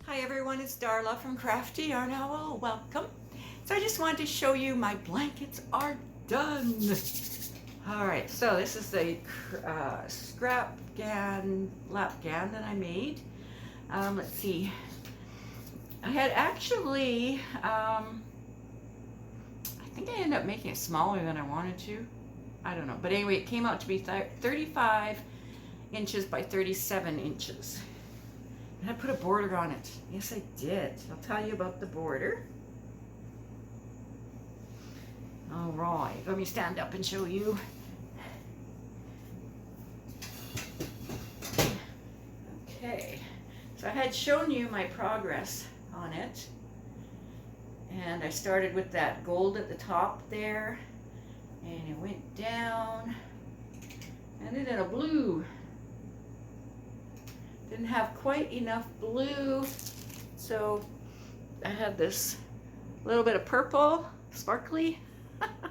Hi everyone, it's Darla from Crafty Yarn Owl. Welcome. So I just wanted to show you my blankets are done. All right, so this is the scrap lap gan that I made. Let's see. I had actually, I think I ended up making it smaller than I wanted to. I don't know, but anyway, it came out to be 35 inches by 37 inches. And I put a border on it. Yes, I did. I'll tell you about the border. All right, let me stand up and show you. Okay, so I had shown you my progress on it. And I started with that gold at the top there. And it went down. And then a blue. Didn't have quite enough blue, so I had this little bit of purple, sparkly,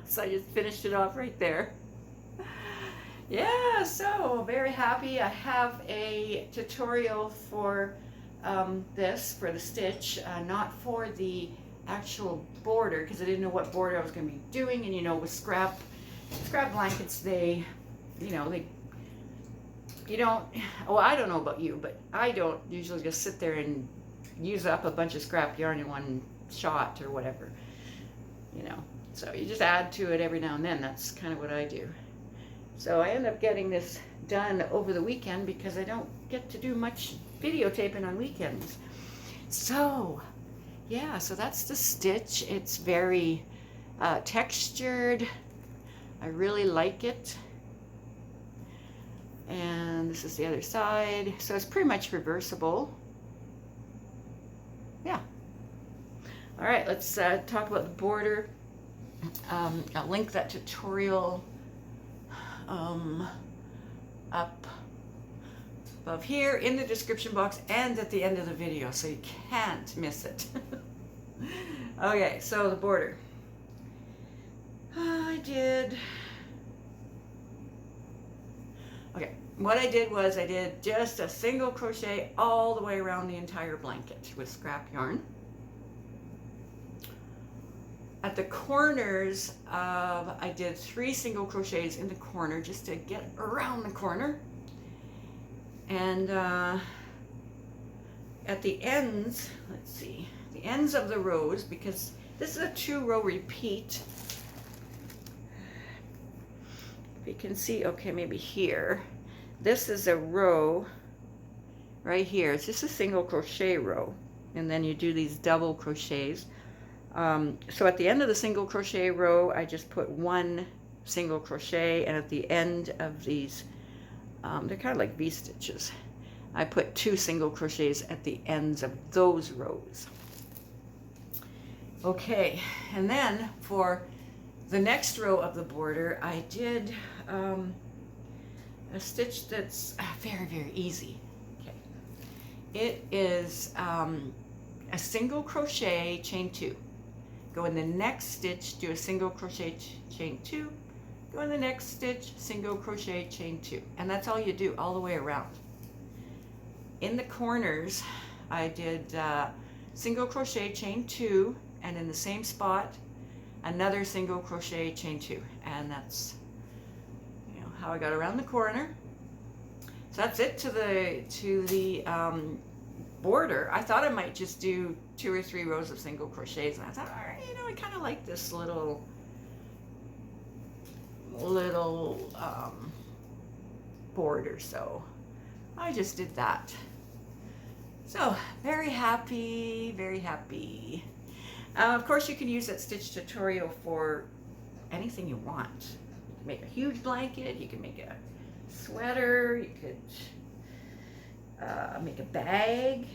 so I just finished it off right there. Yeah, so very happy. I have a tutorial for this, for the stitch, not for the actual border, because I didn't know what border I was going to be doing, and you know, with scrap blankets, they, you know, you don't, well, I don't know about you, but I don't usually just sit there and use up a bunch of scrap yarn in one shot or whatever, you know. So you just add to it every now and then. That's kind of what I do. So I end up getting this done over the weekend because I don't get to do much videotaping on weekends. So, yeah, so that's the stitch. It's very textured. I really like it. And this is the other side. So it's pretty much reversible. Yeah. All right, let's talk about the border. I'll link that tutorial up above here in the description box and at the end of the video, so you can't miss it. Okay, so the border. Okay, what I did was I did just a single crochet all the way around the entire blanket with scrap yarn. At the corners, I did 3 single crochets in the corner just to get around the corner. And at the ends, let's see, the ends of the rows, because this is a 2-row repeat. If you can see, okay, maybe here. This is a row right here. It's just a single crochet row. And then you do these double crochets. So at the end of the single crochet row, I just put 1 single crochet. And at the end of these, they're kind of like V-stitches. I put 2 single crochets at the ends of those rows. Okay, and then for the next row of the border, I did a stitch that's very, very easy. Okay, it is a single crochet, chain 2. Go in the next stitch, do a single crochet, chain 2. Go in the next stitch, single crochet, chain 2. And that's all you do all the way around. In the corners, I did single crochet, chain 2, and in the same spot, another single crochet, chain 2. And that's, you know, how I got around the corner. So that's it to the border. I thought I might just do 2 or 3 rows of single crochets, and I thought, all right, you know, I kind of like this little border, so I just did that. So very happy, very happy. Of course, you can use that stitch tutorial for anything you want. You can make a huge blanket, you can make a sweater, you could make a bag.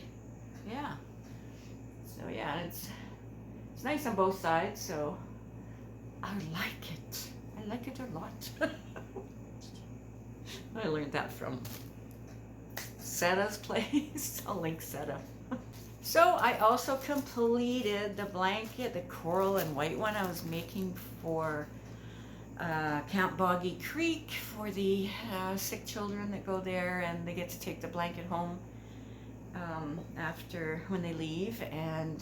Yeah. So yeah, it's nice on both sides, so I like it. I like it a lot. I learned that from Seta's place. I'll link Seta. So I also completed the blanket, the coral and white one I was making for Camp Boggy Creek for the sick children that go there, and they get to take the blanket home. after when they leave. And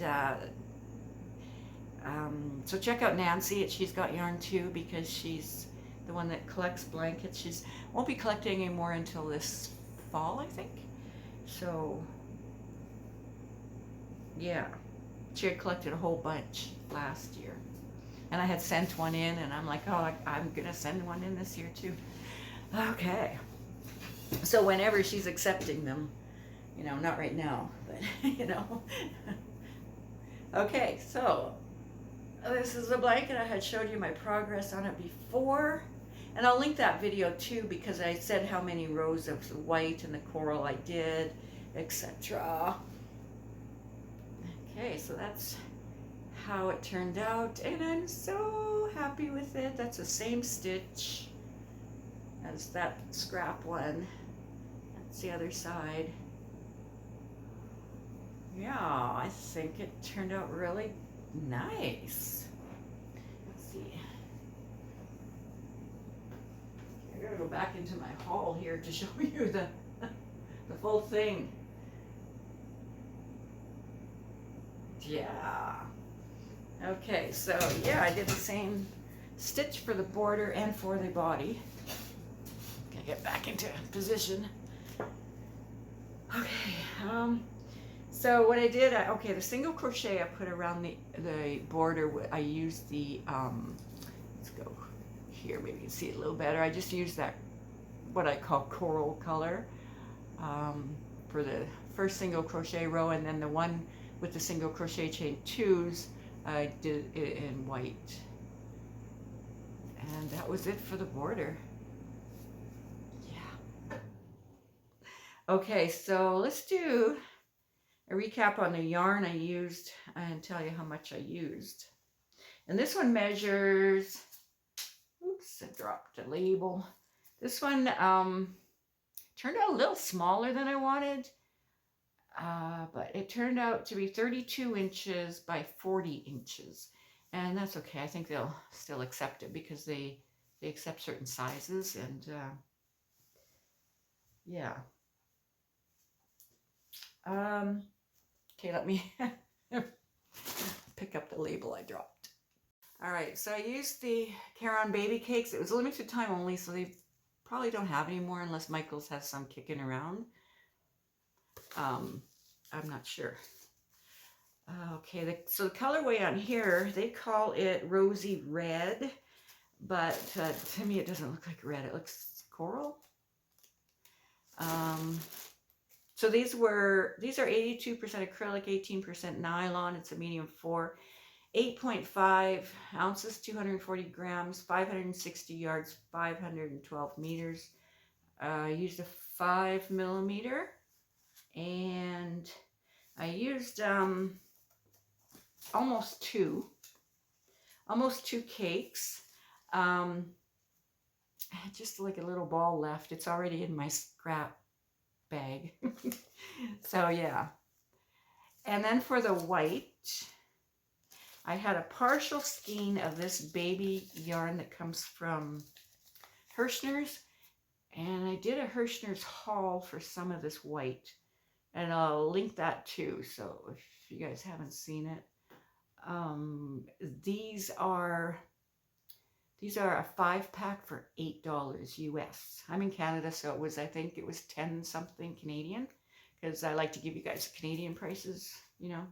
so check out Nancy. She's got yarn too, because she's the one that collects blankets. She's won't be collecting anymore until this fall, I think. So yeah, she had collected a whole bunch last year, and I had sent one in, and I'm like, oh, I'm gonna send one in this year too. Okay, so whenever she's accepting them, you know, not right now, but you know. Okay, so this is the blanket. I had showed you my progress on it before, and I'll link that video too, because I said how many rows of the white and the coral I did, etc. Okay, so that's how it turned out, and I'm so happy with it. That's the same stitch as that scrap one. That's the other side. Yeah, I think it turned out really nice. Let's see. I gotta go back into my haul here to show you the full thing. Yeah. Okay, so yeah, I did the same stitch for the border and for the body. Gonna get back into position. Okay, so what I did, okay, the single crochet I put around the border, I used the, let's go here, maybe you can see it a little better. I just used that, what I call coral color, for the first single crochet row, and then the one with the single crochet chain twos, I did it in white. And that was it for the border. Yeah. Okay, so let's do a recap on the yarn I used and tell you how much I used. And this one measures, oops, I dropped the label. This one turned out a little smaller than I wanted, but it turned out to be 32 inches by 40 inches. And that's okay. I think they'll still accept it, because they accept certain sizes, and yeah. Okay, let me pick up the label I dropped. All right, so I used the Caron baby cakes. It was limited time only, so they probably don't have any more unless Michael's has some kicking around. I'm not sure. Okay, so the colorway on here, they call it rosy red, but to me it doesn't look like red. It looks coral. So these are 82% acrylic, 18% nylon. It's a medium 4, 8.5 ounces, 240 grams, 560 yards, 512 meters. I used a 5 millimeter, and I used almost two cakes. Just like a little ball left. It's already in my scrap bag. So yeah. And then for the white, I had a partial skein of this baby yarn that comes from Hirschner's, and I did a Hirschner's haul for some of this white, and I'll link that too, so if you guys haven't seen it. These are a 5-pack for $8 US. I'm in Canada, so I think it was 10 something Canadian, because I like to give you guys Canadian prices, you know.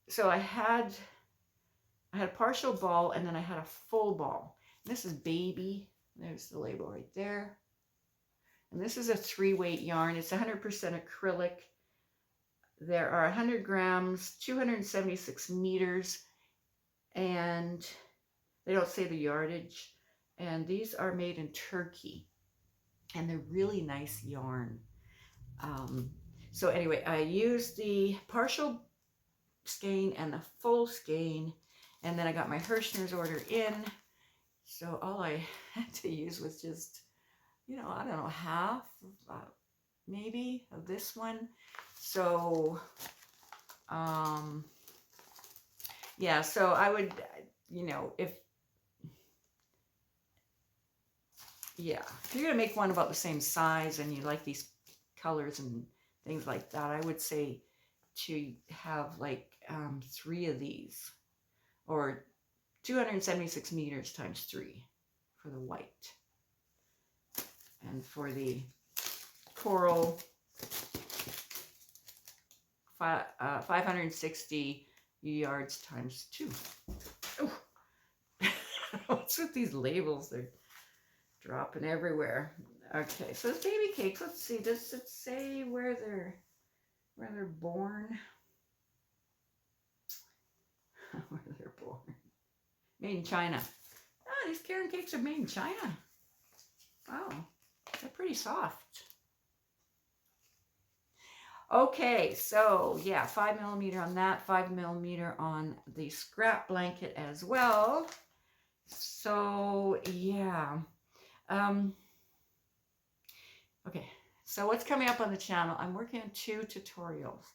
So I had a partial ball, and then I had a full ball. And this is baby. There's the label right there. And this is a 3-weight yarn. It's 100% acrylic. There are 100 grams, 276 meters, and they don't say the yardage. And these are made in Turkey, and they're really nice yarn. So anyway, I used the partial skein and the full skein, and then I got my Hirschner's order in. So all I had to use was just, you know, I don't know, half, maybe, of this one. So, yeah, so I would, you know, if you're going to make one about the same size and you like these colors and things like that, I would say to have like 3 of these, or 276 meters times 3 for the white. And for the coral, 560 yards times 2. Oh. What's with these labels? They're dropping everywhere. Okay, so it's baby cakes. Let's see. Does it say where they're born? Where they're born? Made in China. Oh, these Caron cakes are made in China. Wow, they're pretty soft. Okay, so yeah, 5mm on that, 5mm on the scrap blanket as well. So yeah, okay, so what's coming up on the channel? I'm working on 2 tutorials.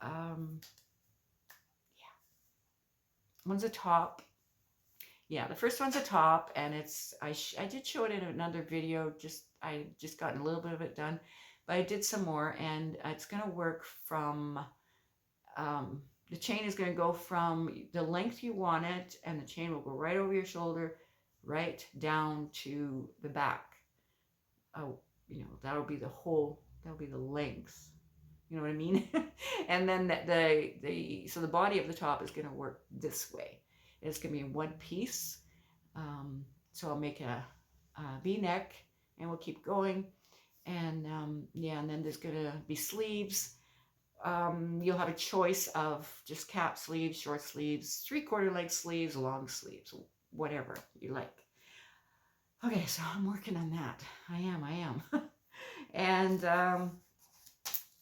Yeah, one's a top. Yeah, the first one's a top, and it's I did show it in another video. I just gotten a little bit of it done, but I did some more, and it's going to work from the chain is going to go from the length you want it, and the chain will go right over your shoulder, right down to the back. Oh, you know, that'll be the length. You know what I mean? And then so the body of the top is going to work this way. It's going to be in one piece. So I'll make a V-neck, and we'll keep going. And yeah, and then there's going to be sleeves. You'll have a choice of just cap sleeves, short sleeves, 3/4 length sleeves, long sleeves, whatever you like. Okay, so I'm working on that. I am. And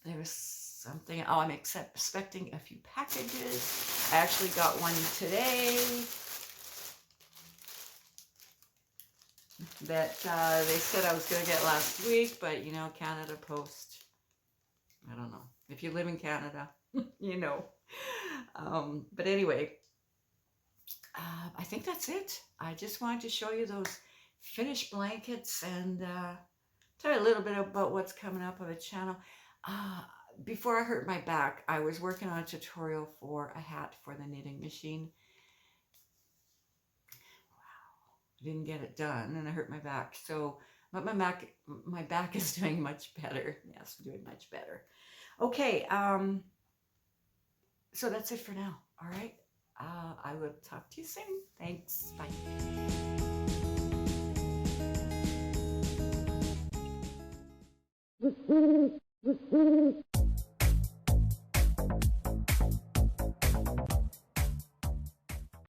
there was something. Oh, I'm expecting a few packages. I actually got one today that they said I was going to get last week, but you know, Canada Post. I don't know. If you live in Canada, you know. But anyway, I think that's it. I just wanted to show you those finished blankets and tell you a little bit about what's coming up on the channel. Before I hurt my back, I was working on a tutorial for a hat for the knitting machine. Wow, I didn't get it done, and I hurt my back. So, but my back is doing much better. Yes, doing much better. Okay, so that's it for now. All right, I will talk to you soon. Thanks. Bye.